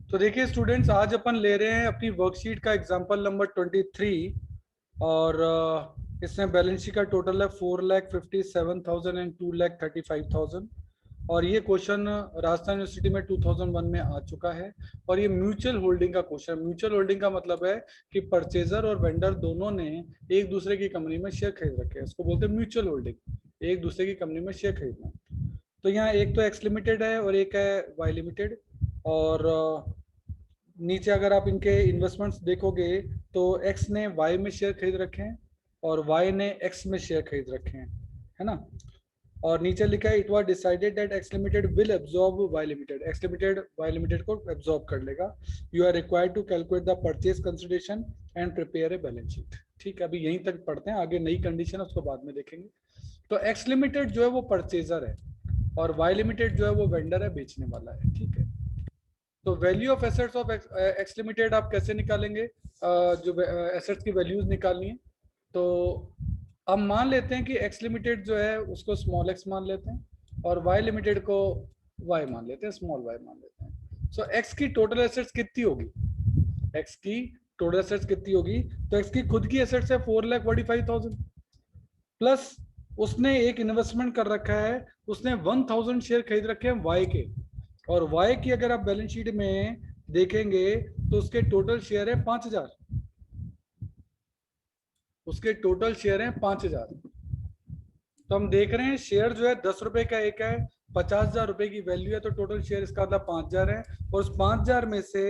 तो देखिए स्टूडेंट्स, आज अपन ले रहे हैं अपनी वर्कशीट का एग्जांपल नंबर 23। और इसमें बैलेंस शीट का टोटल है 4,57,000 एंड 2,35,000। और ये क्वेश्चन राजस्थान यूनिवर्सिटी में 2001 में आ चुका है। और ये म्यूचुअल होल्डिंग का क्वेश्चन। म्यूचुअल होल्डिंग का मतलब है कि परचेजर और वेंडर दोनों ने एक दूसरे की कंपनी में शेयर खरीद रखे हैं। इसको बोलते हैं म्यूचुअल होल्डिंग, एक दूसरे की कंपनी में शेयर खरीदना। तो यहाँ एक तो एक्स लिमिटेड है और एक है वाई लिमिटेड। और नीचे अगर आप इनके इन्वेस्टमेंट्स देखोगे तो एक्स ने वाई में शेयर खरीद रखे हैं और वाई ने एक्स में शेयर खरीद रखे हैं, है ना। और नीचे लिखा है it was decided that X limited will absorb Y limited. X limited Y limited को एब्जॉर्ब कर लेगा। You are required to calculate the purchase consideration and prepare a balance sheet. ठीक है, अभी यहीं तक पढ़ते हैं, आगे नई कंडीशन है उसको बाद में देखेंगे। तो एक्स लिमिटेड जो है वो परचेजर है और वाई लिमिटेड जो है वो वेंडर है, बेचने वाला है। ठीक है, तो value of assets of X limited आप कैसे निकालेंगे? जो एसेट्स की वैल्यूज निकालनी है तो हम मान लेते हैं कि एक्स लिमिटेड जो है उसको स्मॉल एक्स मान लेते हैं और वाई लिमिटेड को वाई मान लेते हैं, स्मॉल वाई मान लेते हैं। सो एक्स की टोटल एसेट्स कितनी होगी? एक्स की टोटल एसेट्स कितनी होगी? तो एक्स की खुद की एसेट्स है 4,45,000 प्लस उसने एक इन्वेस्टमेंट कर रखा है, उसने 1,000 शेयर खरीद रखे हैं वाई के। और वाई की अगर आप बैलेंस शीट में देखेंगे तो उसके टोटल शेयर है 5,000। उसके टोटल शेयर हैं 5,000। तो हम देख रहे हैं शेयर जो है 10 रुपए का एक है, 50,000 रुपए की वैल्यू है, तो टोटल शेयर इसका मतलब 5,000 है। और उस 5,000 में से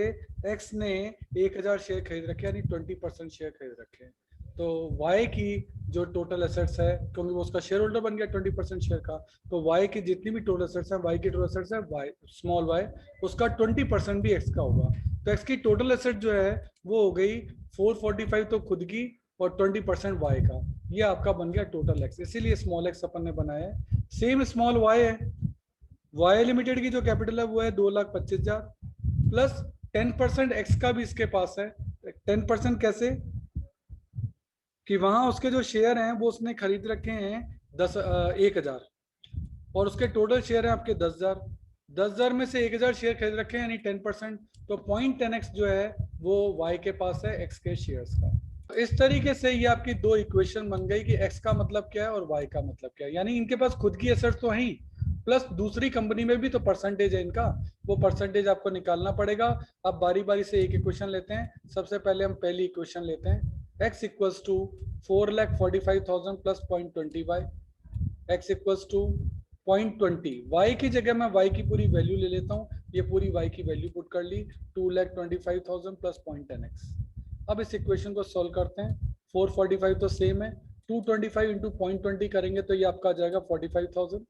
एक्स ने 1,000 शेयर खरीद रखे, यानी 20% शेयर खरीद रखे हैं। तो वाई की जो टोटल एसेट्स है, क्योंकि वो उसका शेयर होल्डर बन गया 20% शेयर का, तो वाई की जितनी भी टोटल एसेट्स है, वाई की टोटल एसेट्स है वाई स्मॉल वाई, उसका 20% भी एक्स का होगा। तो एक्स की टोटल एसेट जो है वो हो गई 445 तो खुद की और 20% वाई का। ये आपका बन गया टोटल एक्स, इसीलिए स्मॉल एक्स अपन ने बनाया है। सेम स्मॉल वाई है। वाई लिमिटेड की जो कैपिटल है वो है 2,25,000 प्लस 10% एक्स का भी इसके पास है। 10% कैसे? कि वहां उसके जो शेयर हैं वो उसने खरीद रखे हैं 1,000 और उसके टोटल शेयर हैं आपके 10,000। 10,000 में से 1,000 शेयर खरीद रखे हैं, यानी 10%। तो 0.10x जो है वो वाई के पास है एक्स के शेयर्स का। तो इस तरीके से ये आपकी दो इक्वेशन बन गई कि एक्स का मतलब क्या है और वाई का मतलब क्या है। यानी इनके पास खुद की एसेट्स तो है ही, प्लस दूसरी कंपनी में भी तो परसेंटेज है इनका, वो परसेंटेज आपको निकालना पड़ेगा। अब बारी बारी से एक इक्वेशन लेते हैं। सबसे पहले हम पहली इक्वेशन लेते हैं, x equals to 4,45,000 plus 0.20 y। x equals to 0.20 y की जगह मैं y की पूरी वैल्यू ले लेता हूँ, ये पूरी y की वैल्यू पुट कर ली 2,25,000 प्लस 0.10x। अब इस इक्वेशन को सॉल्व करते हैं। 445 तो सेम है, 225 इंटू 0.20 करेंगे तो ये आपका आ जाएगा 45,000।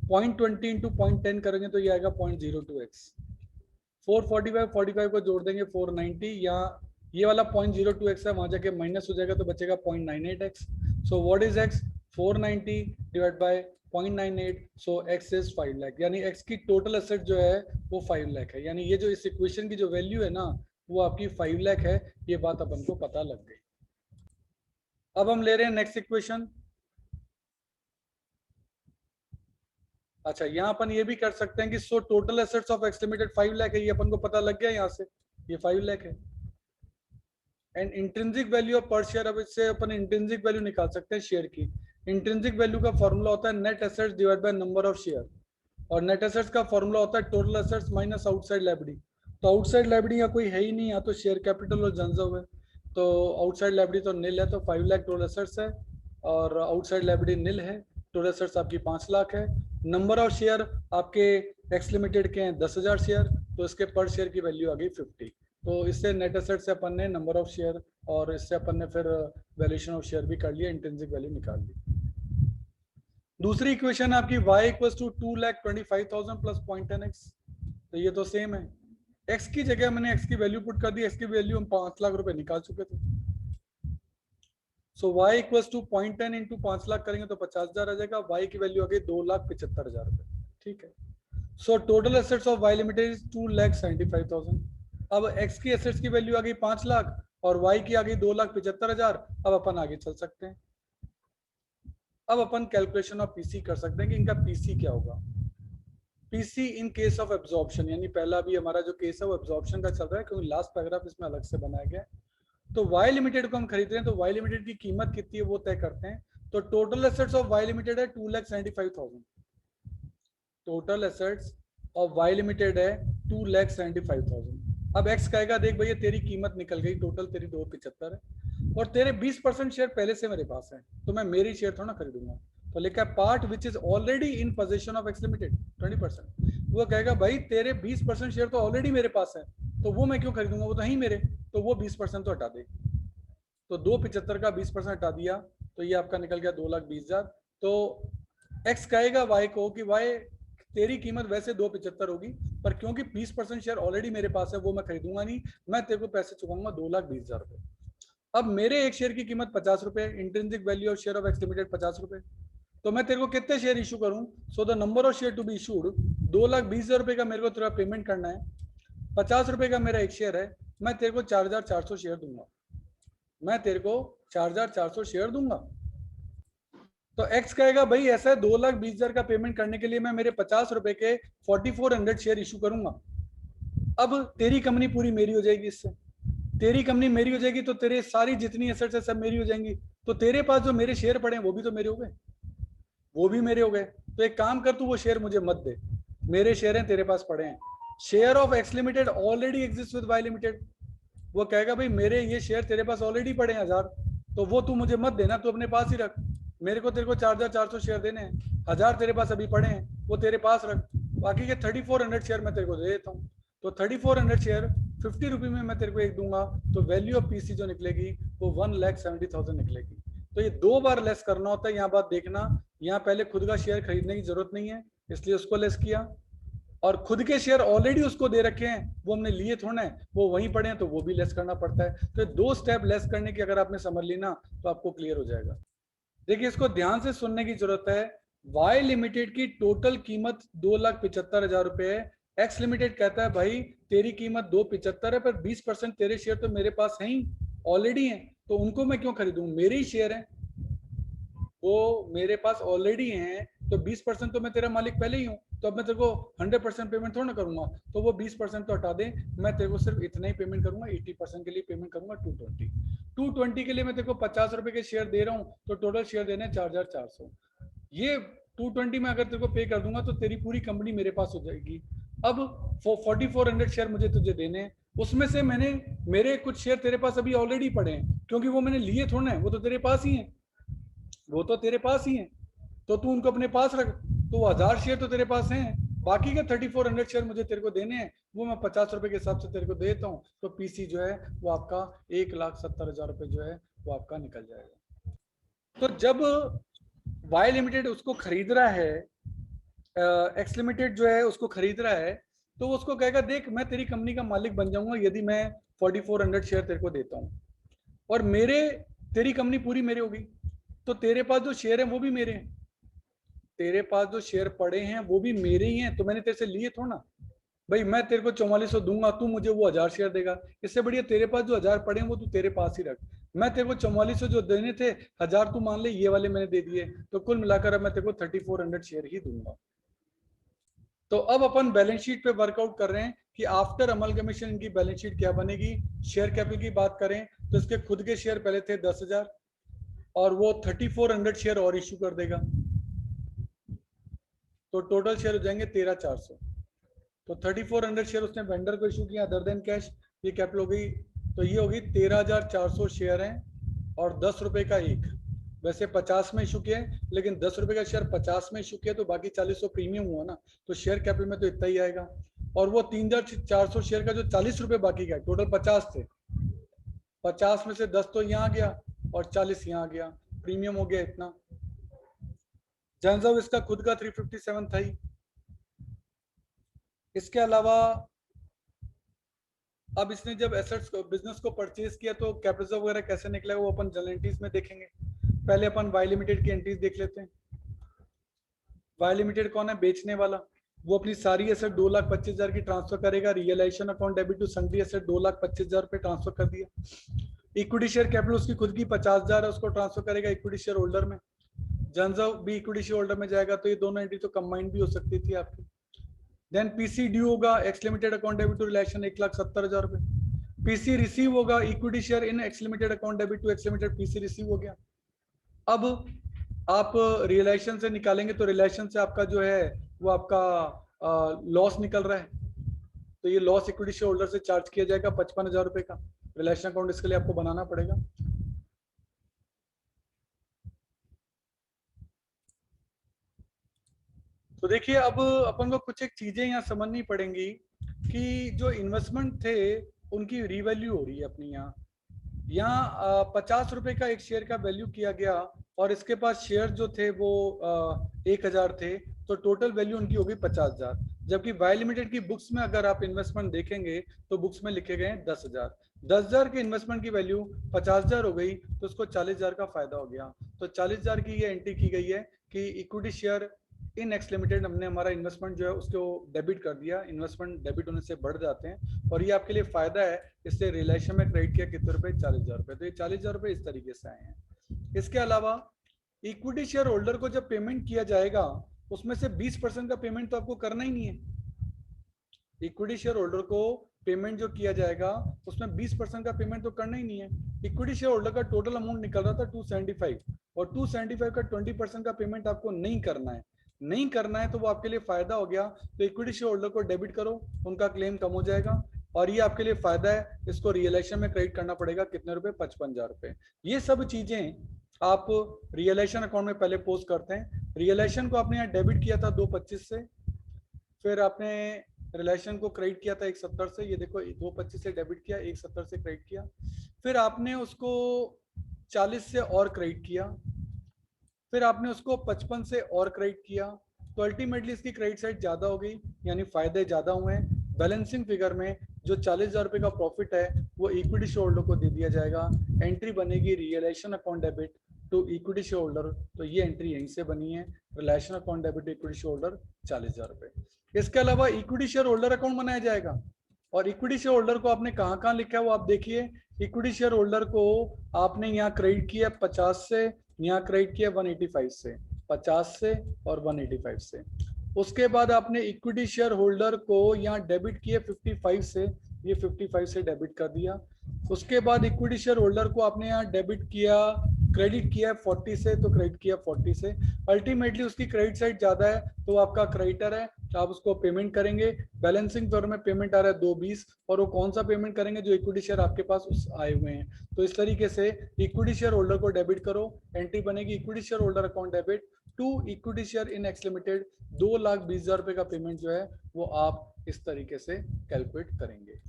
0.20 इंटू 0.10 करेंगे तो ये आएगा 0.02x। 445 45 को जोड़ देंगे 490, या ये वाला 0.02x है, वहां जाके माइनस हो जाएगा तो बचेगा 0.98x। So what is x? 490 divide by 0.98, so x is 5 lakh. यानी x की टोटल एसेट जो है वो 5 लाख है। यानी ये जो इस इक्वेशन की जो वैल्यू है ना वो आपकी 5 लाख है। ये बात अपन को पता लग गई। अब हम ले रहे हैं नेक्स्ट इक्वेशन। अच्छा, यहाँ अपन ये भी कर सकते हैं कि so total assets of X limited 5 lakh है, ये अपन को पता लग गया यहाँ से, ये 5 लाख है। एंड इंट्रिंसिक वैल्यू ऑफ पर शेयर, अब इससे अपन इंट्रिंसिक वैल्यू निकाल सकते हैं शेयर की। इंट्रिंसिक वैल्यू का फॉर्मूला होता है net assets divide by number of share, और नेट एसेट्स का फॉर्मूला होता है total assets minus outside liability. तो आउटसाइड लायबिलिटी या कोई है ही नहीं, या तो शेयर कैपिटल और जनरल है। तो आउटसाइड लायबिलिटी तो निल है, तो 5 लाख टोटल एसेट्स है और आउटसाइड लायबिलिटी निल है। टोटल एसेट्स आपकी 5 लाख है। नंबर ऑफ शेयर आपके एक्स लिमिटेड के हैं 10,000 शेयर, तो इसके पर शेयर की वैल्यू आ गई 50। तो इससे नेट एसेट से अपन ने नंबर ऑफ शेयर और इससे अपन ने फिर वैल्यूएशन ऑफ शेयर भी कर लिया, इंट्रिंसिक वैल्यू निकाल ली। दूसरी इक्वेशन है आपकी y equals to 2,25,000 plus 0.10x। तो ये तो सेम है। x की जगह मैंने x की वैल्यू पुट कर दी, x की वैल्यू हम 5 लाख रुपए निकाल चुके थे। So y equals to 0.10 into 5 lakh करेंगे तो 50,000 आ जाएगा। y की वैल्यू आ गई 2,75,000 रुपए। ठीक है, so total assets of y limited is 2,75,000। अब x की एसेट्स की वैल्यू आ गई 5 लाख और y की आ गई 2,75,000। अब अपन आगे चल सकते हैं। अब अपन कैलकुलेशन ऑफ पीसी कर सकते हैं कि इनका पीसी क्या होगा। PC in case of absorption, यानी पहला भी हमारा जो केस ऑफ एब्जॉर्प्शन का चल रहा है क्योंकि लास्ट पैराग्राफ इसमें अलग से बनाया गया है। तो वाई लिमिटेड को हम खरीद रहे हैं, तो वाई लिमिटेड की कीमत कितनी है वो तय करते हैं। तो total assets of Y limited है 2,75,000। Total assets of Y limited है 2,75,000। अब एक्स कहेगा देख भैया तेरी कीमत निकल गई, टोटल तेरी 275 है और तेरे 20% शेयर पहले से मेरे पास है, तो मैं मेरी शेयर थोड़ा ना खरीदूंगा। तो लिखा है part which is already in position of X limited 20%। वो कहेगा भाई तेरे 20% शेयर तो ऑलरेडी मेरे पास है, तो वो मैं क्यों खरीदूंगा, वो तो ही मेरे, तो वो 20% तो हटा दे। तो 275 का 20% हटा दिया तो ये आपका निकल गया 2,20,000। तो एक्स कहेगा वाई को कि वाई तेरी कीमत वैसे 275 होगी, पर क्योंकि 20% शेयर ऑलरेडी मेरे पास है वो मैं खरीदूंगा नहीं, मैं तेरे को पैसे चुकाऊंगा 2,20,000 रुपए। अब मेरे एक शेयर की कीमत 50 रुपए, intrinsic value of share of X limited 50 रुपए, तो मैं तेरे को कितने शेयर इशू करूं? So the number of share to be issued 2,20,000 रुपए का मेरे को तेरा पेमेंट करना है। 50 रुपए का मेरा एक शेयर है, मैं तेरे को 4,400 शेयर दूंगा, मैं तेरे को 4,400 शेयर दूंगा। तो एक्स कहेगा भाई ऐसा है 2,20,000 का पेमेंट करने के लिए मैं मेरे 50 रुपए के 4,400 शेयर इशू करूंगा। अब तेरी कंपनी पूरी मेरी हो जाएगी, इससे तेरी कंपनी मेरी हो जाएगी तो तेरे सारी जितनी एसेट्स है सब मेरी हो जाएंगी, तो तेरे पास जो मेरे शेयर पड़े हैं वो भी तो मेरे हो गए, वो भी मेरे हो गए। तो एक काम कर, तू वो शेयर मुझे मत दे, मेरे शेयर हैं तेरे पास पड़े हैं। Share of X limited already exist with Y limited. वो कहेगा भाई मेरे ये शेयर तेरे पास ऑलरेडी पड़े हैं 1000, तो वो तू मुझे मत देना, तू अपने पास ही रख। मेरे को तेरे को 4,400 शेयर देने हैं, 1000 तेरे पास अभी पड़े हैं वो तेरे पास रख, बाकी के 3,400 शेयर मैं तेरे को दे देता हूँ। तो 3,400 शेयर 50 रुपये में मैं तेरे को एक दूंगा, तो वैल्यू ऑफ पीसी जो निकलेगी वो 1,70,000 निकलेगी। तो ये 2 बार लेस करना होता है, यहाँ बात देखना, यहाँ पहले खुद का शेयर खरीदने की जरूरत नहीं है इसलिए उसको लेस किया, और खुद के शेयर ऑलरेडी उसको दे रखे हैं वो हमने लिए थोड़ा है, वो वहीं पड़े हैं तो वो भी लेस करना पड़ता है। तो 2 स्टेप लेस करने की अगर आपने समझ ली ना तो आपको क्लियर हो जाएगा। देखिए इसको ध्यान से सुनने की जरूरत है। वाई लिमिटेड की टोटल कीमत 2,75,000 रुपए है। एक्स लिमिटेड कहता है भाई तेरी कीमत 275 है, पर 20% तेरे शेयर तो मेरे पास हैं ही, ऑलरेडी हैं, तो उनको मैं क्यों खरीदूं, मेरे ही शेयर हैं, वो मेरे पास ऑलरेडी हैं, तो 20% तो मैं तेरा मालिक पहले ही हूँ, तो अब मैं तेरे को 100% पेमेंट थोड़ा ना करूंगा, तो वो 20% तो हटा दे, मैं तेरे को सिर्फ इतना ही पेमेंट करूंगा, 80% के लिए पेमेंट करूंगा 220 के लिए मैं तेरे को 50 रुपए के शेयर दे रहा हूँ, तो टोटल शेयर देने 4,400। ये 220 में अगर तेरे को पे कर दूंगा तो तेरी पूरी कंपनी मेरे पास हो जाएगी। अब 4,400 शेयर मुझे तुझे देने हैं, उसमें से मैंने मेरे कुछ शेयर तेरे पास अभी ऑलरेडी पड़े हैं, क्योंकि वो मैंने लिए थोड़ा है, वो तो तेरे पास ही है, वो तो तेरे पास ही है, तो तू उनको अपने पास रख। तो 1000 शेयर तो तेरे पास हैं, बाकी के 3,400 शेयर मुझे तेरे को देने हैं, वो मैं 50 रुपए के हिसाब से तेरे को देता हूँ, तो पीसी जो है वो आपका 1,70,000 रुपए जो है वो आपका निकल जाएगा। तो जब वाई लिमिटेड उसको खरीद रहा है, एक्स लिमिटेड जो है उसको खरीद रहा है, तो उसको कहेगा देख मैं तेरी कंपनी का मालिक बन जाऊंगा यदि मैं 4,400 शेयर तेरे को देता हूँ, और मेरे तेरी कंपनी पूरी मेरे होगी, तो तेरे पास जो शेयर है वो भी मेरे हैं, तेरे पास जो शेयर पड़े हैं वो भी मेरे ही हैं, तो मैंने तेरे से लिए थोड़ा ना। भाई मैं तेरे को 4400 दूंगा, तू मुझे वो 1000 शेयर देगा, इससे बढ़िया तेरे पास जो 1000 पड़े हैं वो तू तेरे पास ही रख। मैं तेरे को 4400 जो देने थे 1000 तू मान ले ये वाले मैंने दे दिए, तो कुल मिलाकर अब मैं तेरे को 3,400 शेयर ही दूंगा। तो अब अपन बैलेंस शीट पे वर्कआउट कर रहे हैं कि आफ्टर अमलगमेशन इनकी बैलेंस शीट क्या बनेगी। शेयर कैपिटल की बात करें तो इसके खुद के शेयर पहले थे 10,000 और वो 3,400 शेयर और इश्यू कर देगा, तो टोटल शेयर हो जाएंगे 13,400। तो 3,400 शेयर उसने वेंडर को इशू किया अदर देन कैश, ये कैपिटल हो गई, तो ये होगी 13,400 शेयर हैं और 10 रुपए का एक, वैसे 50 में इशू किया है लेकिन 10 रुपए का शेयर 50 में इशू किया तो बाकी 4,000 प्रीमियम हुआ ना, तो शेयर कैपिटल में तो इतना ही आएगा। और वो 3,400 शेयर का जो 40 रुपए बाकी का, टोटल 50 थे, 50 में से 10 तो यहाँ गया और 40 यहाँ गया, प्रीमियम हो गया इतना। जनसब इसका खुद का 357 था ही। इसके अलावा अब इसने जब एसेट्स को बिजनेस को परचेज किया तो कैपिटल वगैरह कैसे निकलेगा वो अपन जनरल एंट्रीज में देखेंगे। पहले अपन वाई लिमिटेड की एंट्रीज देख लेते हैं। वाई लिमिटेड कौन है, बेचने वाला, वो अपनी सारी एसेट 2,25,000 की ट्रांसफर करेगा, realisation account debit to sundry asset 2,25,000 रुपए ट्रांसफर कर दिया। इक्विटी शेयर कैपिटल उसकी खुद की 50,000 है, उसको ट्रांसफर करेगा इक्विटी शेयर होल्डर में, जनसब भी इक्विटी शेयर होल्डर में जाएगा, तो ये दोनों एंट्री तो कंबाइंड भी हो सकती थी आपकी। देन पीसी ड्यू होगा X limited account debit to relation 1,70,000 रुपए। पीसी रिसीव होगा equity share in X limited account debit to X limited, PC receive हो गया। अब आप रिलेशन से निकालेंगे तो रिलेशन से आपका जो है वो आपका लॉस निकल रहा है, तो ये लॉस इक्विटी शेयर होल्डर से चार्ज किया जाएगा 55,000 रुपए का रिलेशन अकाउंट, इसके लिए आपको बनाना पड़ेगा। तो देखिए अब अपन को कुछ एक चीजें यहाँ समझनी पड़ेंगी कि जो इन्वेस्टमेंट थे उनकी रीवैल्यू हो रही है अपनी यहाँ 50 रुपए का एक शेयर का वैल्यू किया गया और इसके पास शेयर जो थे वो 1,000 थे, तो टोटल वैल्यू उनकी होगी 50,000। जबकि वाई लिमिटेड की बुक्स में अगर आप इन्वेस्टमेंट देखेंगे तो बुक्स में लिखे गए 10,000। 10,000 के इन्वेस्टमेंट की वैल्यू 50,000 हो गई तो उसको 40,000 का फायदा हो गया। तो 40,000 की ये एंट्री की गई है कि equity share in X limited, हमने हमारा इन्वेस्टमेंट जो है उसको डेबिट कर दिया। इन्वेस्टमेंट डेबिट होने से बढ़ जाते हैं और ये आपके लिए फायदा है। इससे रिलेशन में क्रेडिट किया कितने रुपए, 40,000 रुपए। तो ये 40,000 रुपए इस तरीके से आए हैं। इसके अलावा इक्विटी शेयर होल्डर को जब पेमेंट किया जाएगा उसमें से 20% का पेमेंट तो आपको करना ही नहीं है। इक्विटी शेयर होल्डर को पेमेंट जो किया जाएगा उसमें 20% का पेमेंट तो करना ही नहीं है। इक्विटी शेयर होल्डर का टोटल अमाउंट निकल रहा था 275 और 275 का 20% का पेमेंट आपको नहीं करना है। नहीं करना है तो वो आपके लिए फायदा हो गया। तो इक्विटी शेयर होल्डर को डेबिट करो, उनका क्लेम कम हो जाएगा और ये आपके लिए फायदा है। इसको रियलाइजेशन में क्रेडिट करना पड़ेगा कितने रुपए, 55,000 रुपए। ये सब चीजें आप रियलाइजेशन अकाउंट में पहले पोस्ट करते हैं। रियलाइजेशन को आपने यहाँ डेबिट किया था 225 से, फिर आपने रिलेशन को क्रेडिट किया था 170 से, ये देखो 225 से डेबिट किया, 170 से क्रेडिट किया, फिर आपने उसको 40 से और क्रेडिट किया, फिर आपने उसको 55 से और क्रेडिट किया। तो अल्टीमेटली इसकी क्रेडिट साइड ज्यादा हो गई, यानी फायदे ज्यादा हुए हैं। बैलेंसिंग फिगर में जो 40,000 रुपए का प्रॉफिट है वो इक्विटी शेयर होल्डर को दे दिया जाएगा। एंट्री बनेगी realisation account debit to equity share holder, तो ये एंट्री यहीं से बनी है, relation account debit to equity share holder 40,000 रुपए। इसके अलावा इक्विटी शेयर होल्डर अकाउंट बनाया जाएगा और इक्विटी शेयर होल्डर को आपने कहाँ कहाँ लिखा है वो आप देखिए। इक्विटी शेयर होल्डर को आपने यहाँ क्रेडिट किया 50 से, यहाँ क्रेडिट किया 185 से, 50 से और 185 से। उसके बाद आपने इक्विटी शेयर होल्डर को यहाँ डेबिट किया 55 से, ये 55 से डेबिट कर दिया। उसके बाद इक्विटी शेयर होल्डर को आपने यहाँ डेबिट किया, क्रेडिट किया 40 से, तो क्रेडिट किया 40 से। अल्टीमेटली उसकी क्रेडिट साइड ज्यादा है तो आपका क्रेडिटर है, आप उसको पेमेंट करेंगे। बैलेंसिंग फिगर में पेमेंट आ रहा है 220 और वो कौन सा पेमेंट करेंगे, जो इक्विटी शेयर आपके पास उस आए हुए हैं। तो इस तरीके से इक्विटी शेयर होल्डर को डेबिट करो, एंट्री बनेगी equity share holder account debit to equity share in X limited. 2,20,000 रुपए का पेमेंट जो है वो आप इस तरीके से कैलकुलेट करेंगे।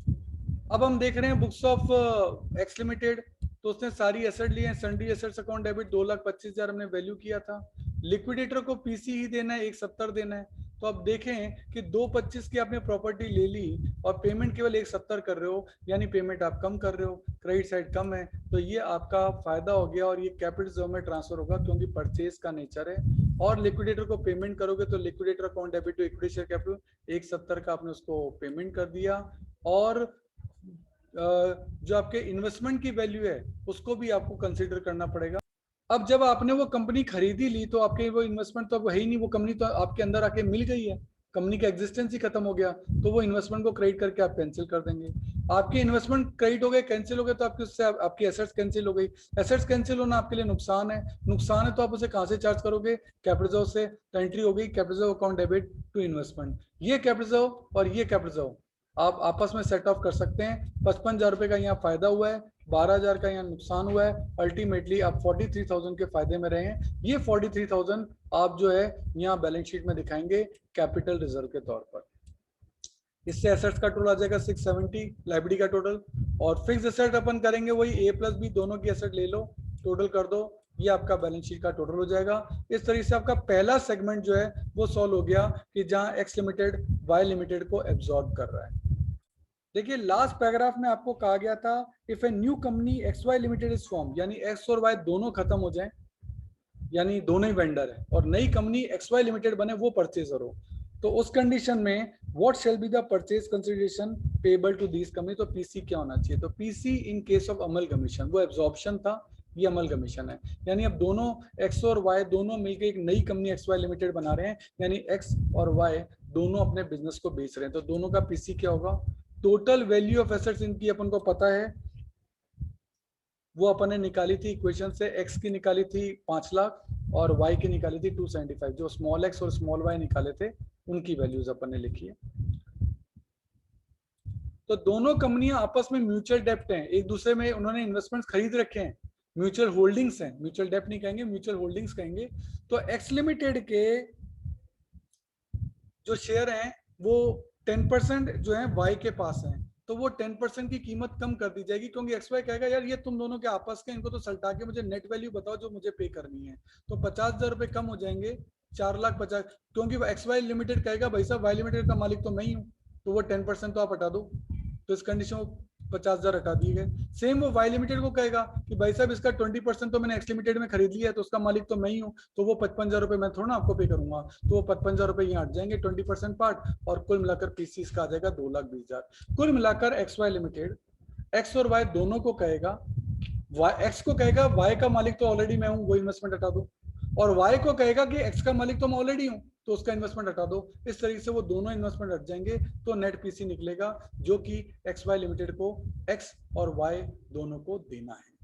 अब हम देख रहे हैं बुक्स ऑफ एक्स लिमिटेड, तो उसने सारी एसेट लिए हैं। सन्ड्री एसेट्स अकाउंट डेबिट 2,25,000 हमने वैल्यू किया था। लिक्विडेटर को पीसी ही देना है, 170 देना है। तो अब देखें कि 225 की आपने प्रॉपर्टी ले ली और पेमेंट केवल 170 कर रहे हो, यानी पेमेंट आप कम कर रहे हो, क्रेडिट साइड कम है, तो ये आपका फायदा हो गया और ये कैपिटल रिजर्व में ट्रांसफर होगा क्योंकि परचेज का नेचर है। और लिक्विडेटर को पेमेंट करोगे तो liquidator account debit to equity share capital 170 का आपने उसको पेमेंट कर दिया और जो आपके इन्वेस्टमेंट की वैल्यू है उसको भी आपको कंसीडर करना पड़ेगा। अब जब आपने वो कंपनी खरीदी ली तो आपके वो इन्वेस्टमेंट तो अब है ही नहीं, वो कंपनी तो आपके अंदर आके मिल गई है, कंपनी का एग्जिस्टेंस ही खत्म हो गया, तो वो इन्वेस्टमेंट को क्रेडिट करके आप कैंसिल कर देंगे। आपके इन्वेस्टमेंट क्रेडिट हो गए, कैंसिल हो गए, तो आपकी उससे आपकी एसेट्स कैंसिल हो गई। एसेट्स कैंसिल होना आपके लिए नुकसान है, नुकसान है तो आप उसे कहाँ से चार्ज करोगे, कैपिटल रिजर्व से। तो एंट्री हो गई capital reserve account debit to investment. ये कैपिटल रिजर्व और ये कैपिटल रिजर्व आप आपस में सेट ऑफ कर सकते हैं। 55,000 रुपए का यहाँ फायदा हुआ है, 12,000 का यहाँ नुकसान हुआ है। अल्टीमेटली आप 43,000 के फायदे में रहे हैं। ये 43,000 आप जो है यहाँ बैलेंस शीट में दिखाएंगे कैपिटल रिजर्व के तौर पर। इससे एसेट्स का टोटल आ जाएगा 670, लाइबिलिटी का टोटल, और फिक्स एसेट अपन करेंगे वही A प्लस B दोनों की एसेट ले लो, टोटल कर दो, ये आपका बैलेंस शीट का टोटल हो जाएगा। इस तरीके से आपका पहला सेगमेंट जो है वो सॉल्व हो गया कि जहां एक्स लिमिटेड वाई लिमिटेड को एब्जॉर्ब कर रहा है। देखिए लास्ट पैराग्राफ में आपको कहा गया था if a new company X Y limited is form, यानी एक्स और वाई दोनों खत्म हो जाएं, यानी दोनों ही वेंडर है और नई कंपनी एक्स वाई लिमिटेड बने, वो परचेजर हो, तो उस कंडीशन में what shall be the purchase consideration payable to this company. तो पीसी क्या होना चाहिए, तो PC in case of amalgamation, वो एब्जॉर्प्शन था, ये अमलगमीशन है। यानी अब दोनों एक्स और वाई दोनों मिलकर एक नई कंपनी एक्स वाई लिमिटेड बना रहे हैं, यानी एक्स और वाई दोनों अपने बिजनेस को बेच रहे हैं, तो दोनों का पीसी क्या होगा? टोटल वैल्यू ऑफ एसेट्स इनकी अपन को पता है, वो अपन ने निकाली थी इक्वेशन से, एक्स की निकाली थी 5 लाख और वाई की निकाली थी 275। जो स्मॉल एक्स और स्मॉल वाई निकाले थे उनकी वैल्यूज अपन ने लिखी है। तो दोनों कंपनियां आपस में म्यूचुअल डेप्ट हैं, एक दूसरे में उन्होंने इन्वेस्टमेंट्स खरीद रखे हैं, म्यूचुअल होल्डिंग्स हैं, म्यूचुअल डेप्ट नहीं कहेंगे, म्यूचुअल होल्डिंग्स कहेंगे। तो एक्स लिमिटेड के जो शेयर हैं वो 10% जो है वाई के पास हैं, तो वो 10% की कीमत कम कर दी जाएगी, क्योंकि एक्स वाई कहेगा यार ये तुम दोनों के आपस के, इनको तो सल्टा के मुझे नेट वैल्यू बताओ जो मुझे पे करनी है। तो 50,000 रुपए कम हो जाएंगे, 4,50,000, क्योंकि एक्स वाई लिमिटेड कहेगा भाई साहब वाई लिमिटेड का मालिक तो मैं ही हूँ, तो वो 10% तो आप हटा दो, तो इस कंडीशन में 50,000 हटा दिए गए। सेम वो वाई लिमिटेड को कहेगा कि भाई साहब इसका 20% तो मैंने एक्स लिमिटेड में खरीद लिया है, तो उसका मालिक तो मैं ही हूँ, तो वो 55,000 रुपए मैं थोड़ा ना आपको पे करूंगा, तो वो 55,000 रुपए यहाँ हट जाएंगे 20% पार्ट, और कुल मिलाकर पीसी इसका आ जाएगा 2,20,000। कुल मिलाकर एक्स वाई लिमिटेड एक्स और वाई दोनों को कहेगा, एक्स को कहेगा वाई का मालिक तो ऑलरेडी मैं हूँ, वो इन्वेस्टमेंट हटा दो, और वाई को कहेगा कि एक्स का मालिक तो मैं ऑलरेडी हूँ, तो उसका इन्वेस्टमेंट हटा दो। इस तरीके से वो दोनों इन्वेस्टमेंट हट जाएंगे, तो नेट पीसी निकलेगा जो कि एक्स वाई लिमिटेड को एक्स और वाई दोनों को देना है।